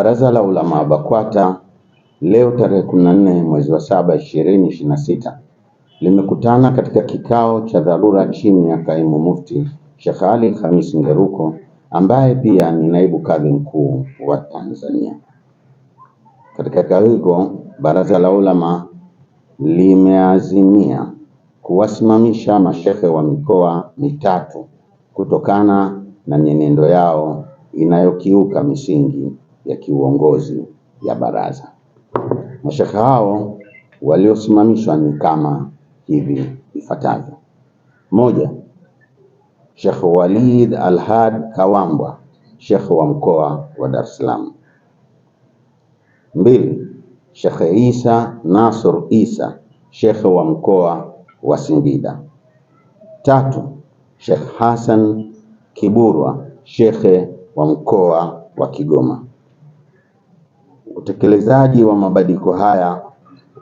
Baraza la Ulama BAKWATA leo tarehe 14 mwezi wa 7 2026 limekutana katika kikao cha dharura chini ya Kaimu Mufti Sheikh Ali Khamis Ngeruko ambaye pia ni naibu kadhi mkuu wa Tanzania. Katika kikao hicho, Baraza la Ulama limeazimia kuwasimamisha mashehe wa mikoa mitatu kutokana na mienendo yao inayokiuka misingi ya kiuongozi ya baraza. Mashehe hao waliosimamishwa ni kama hivi ifuatavyo: moja, Sheikh Walid Alhad Kawambwa, Sheikh wa mkoa wa Dar es Salaam. Mbili, Sheikh Isa Nasr Isa, Sheikh wa mkoa wa Singida. Tatu, Sheikh Hassan Kiburwa, Sheikh wa mkoa wa Kigoma. Utekelezaji wa mabadiliko haya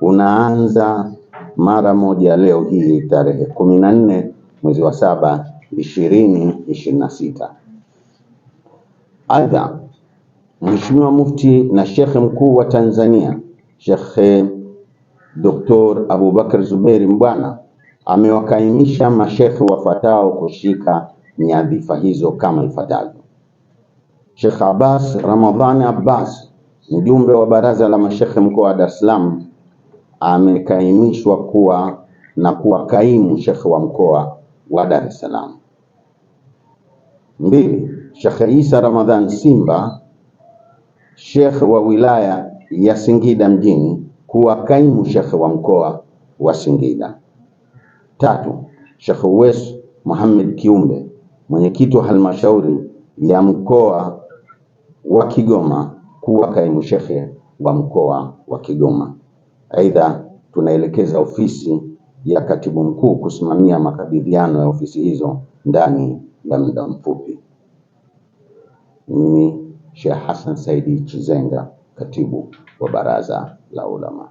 unaanza mara moja leo hii tarehe 14 mwezi wa 7 2026. Aidha, Mheshimiwa Mufti na Sheikh Mkuu wa Tanzania Sheikh Dr. Abubakar Zuberi Mbwana amewakaimisha mashekhe wafuatao kushika nyadhifa hizo kama ifuatavyo: Sheikh Abbas Ramadhani Abbas, mjumbe wa Baraza la Mashekhe mkoa wa Dar es Salaam, amekaimishwa kuwa kaimu shekhe wa mkoa wa Dar es Salaam. Mbili, Sheikh Isa Ramadhan Simba, Sheikh wa wilaya ya Singida mjini, kuwa kaimu shekhe wa mkoa wa Singida. Tatu, Sheikh Uwais Muhammad Kiumbe, mwenyekiti wa halmashauri ya mkoa wa Kigoma, kuwa kaimu shekhe wa mkoa wa Kigoma. Aidha, tunaelekeza ofisi ya katibu mkuu kusimamia makabidhiano ya ofisi hizo ndani ya muda mfupi. Mimi Sheikh Hassan Saidi Chizenga, katibu wa Baraza la Ulama.